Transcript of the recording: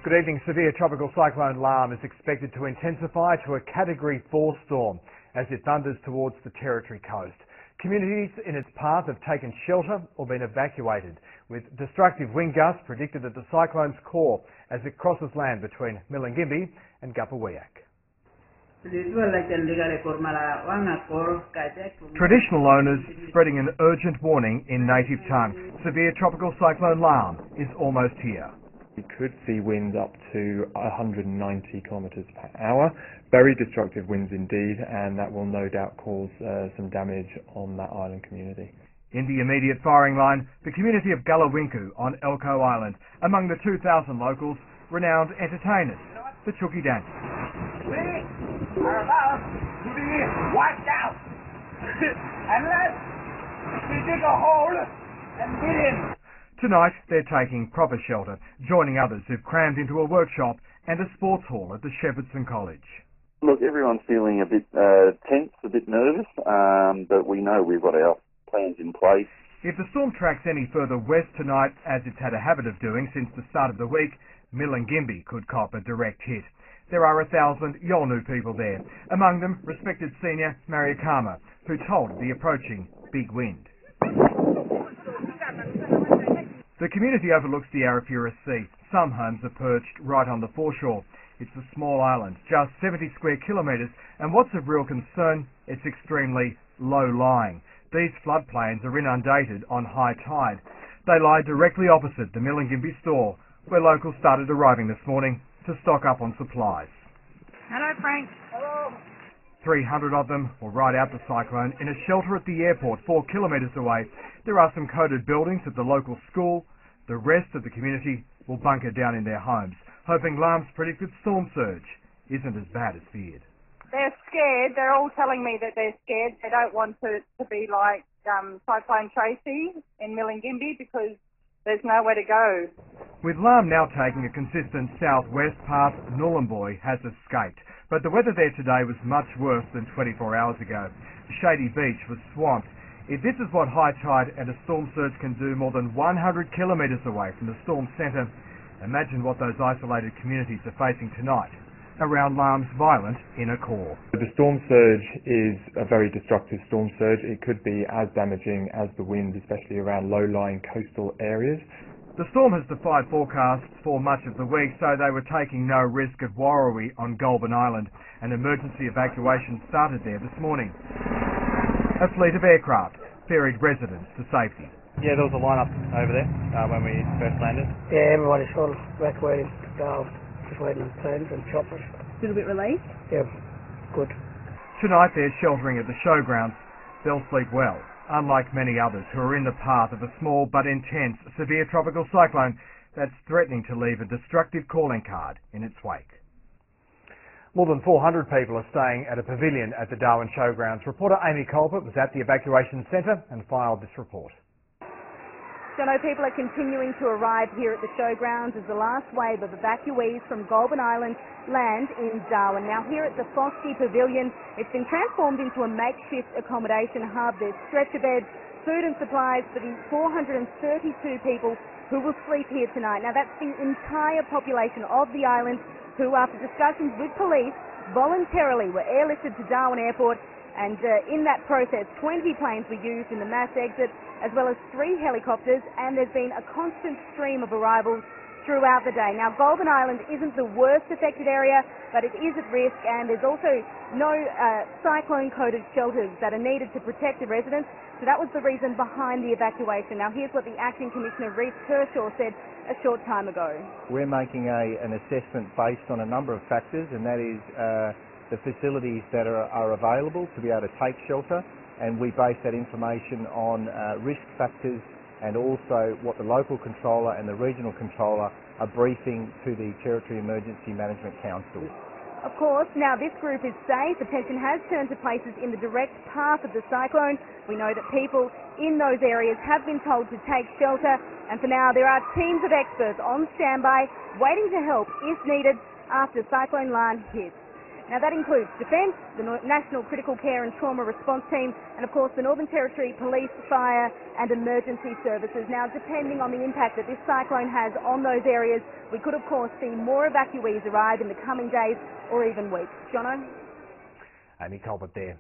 Good evening. Severe tropical cyclone Larm is expected to intensify to a Category 4 storm as it thunders towards the Territory coast. Communities in its path have taken shelter or been evacuated, with destructive wind gusts predicted at the cyclone's core as it crosses land between Milingimbi and Galiwinku. Traditional owners spreading an urgent warning in native tongue. Severe tropical cyclone Larm is almost here. We could see winds up to 190 kilometres per hour. Very destructive winds indeed, and that will no doubt cause some damage on that island community. In the immediate firing line, the community of Galiwinku on Elcho Island, among the 2,000 locals, renowned entertainers, the Chuki Dance. We are about to be wiped out unless we dig a hole and get in. Tonight, they're taking proper shelter, joining others who've crammed into a workshop and a sports hall at the Shepherdson College. Look, everyone's feeling a bit tense, a bit nervous, but we know we've got our plans in place. If the storm tracks any further west tonight, as it's had a habit of doing since the start of the week, Milingimbi could cop a direct hit. There are 1,000 Yolnu people there, among them respected senior Maria Kama, who told of the approaching big wind. The community overlooks the Arafura Sea. Some homes are perched right on the foreshore. It's a small island, just 70 square kilometres, and what's of real concern, it's extremely low-lying. These floodplains are inundated on high tide. They lie directly opposite the Milingimbi store, where locals started arriving this morning to stock up on supplies. Hello, Frank. Hello. 300 of them will ride out the cyclone in a shelter at the airport 4 kilometres away. There are some coated buildings at the local school. The rest of the community will bunker down in their homes, hoping Larm's predicted storm surge isn't as bad as feared. They're scared. They're all telling me that they're scared. They don't want it to be like Cyclone Tracy in Milingimbi because there's nowhere to go. With Larm now taking a consistent southwest path, Nhulunbuy has escaped. But the weather there today was much worse than 24 hours ago. Shady Beach was swamped. If this is what high tide and a storm surge can do more than 100 kilometres away from the storm centre, imagine what those isolated communities are facing tonight around Larm's violent inner core. The storm surge is a very destructive storm surge. It could be as damaging as the wind, especially around low-lying coastal areas. The storm has defied forecasts for much of the week, so they were taking no risk at Warruwi on Goulburn Island. An emergency evacuation started there this morning. A fleet of aircraft ferried residents to safety. Yeah, there was a line-up over there when we first landed. Yeah, everybody's all evacuating, just waiting on planes and choppers. A little bit relieved? Yeah, good. Tonight they're sheltering at the showgrounds. They'll sleep well, unlike many others who are in the path of a small but intense severe tropical cyclone that's threatening to leave a destructive calling card in its wake. More than 400 people are staying at a pavilion at the Darwin Showgrounds. Reporter Amy Colbert was at the evacuation centre and filed this report. Jono, people are continuing to arrive here at the showgrounds as the last wave of evacuees from Goulburn Island land in Darwin. Now here at the Foskey Pavilion, it's been transformed into a makeshift accommodation hub. There's stretcher beds, food and supplies for the 432 people who will sleep here tonight. Now that's the entire population of the island who, after discussions with police, voluntarily were airlifted to Darwin Airport, and in that process 20 planes were used in the mass exit, as well as 3 helicopters, and there's been a constant stream of arrivals throughout the day. Now Goulburn Island isn't the worst affected area, but it is at risk, and there's also no cyclone-coated shelters that are needed to protect the residents, so that was the reason behind the evacuation. Now here's what the Acting Commissioner Reece Kershaw said a short time ago. We're making an assessment based on a number of factors, and that is the facilities that are available to be able to take shelter, and we base that information on risk factors and also what the local controller and the regional controller are briefing to the Territory Emergency Management Council. Of course, now this group is safe. Attention has turned to places in the direct path of the cyclone. We know that people in those areas have been told to take shelter, and for now there are teams of experts on standby waiting to help if needed after Cyclone Larm hits. Now that includes Defence, the National Critical Care and Trauma Response Team, and of course the Northern Territory Police, Fire and Emergency Services. Now depending on the impact that this cyclone has on those areas, we could of course see more evacuees arrive in the coming days or even weeks. Jono? Amy Colbert there.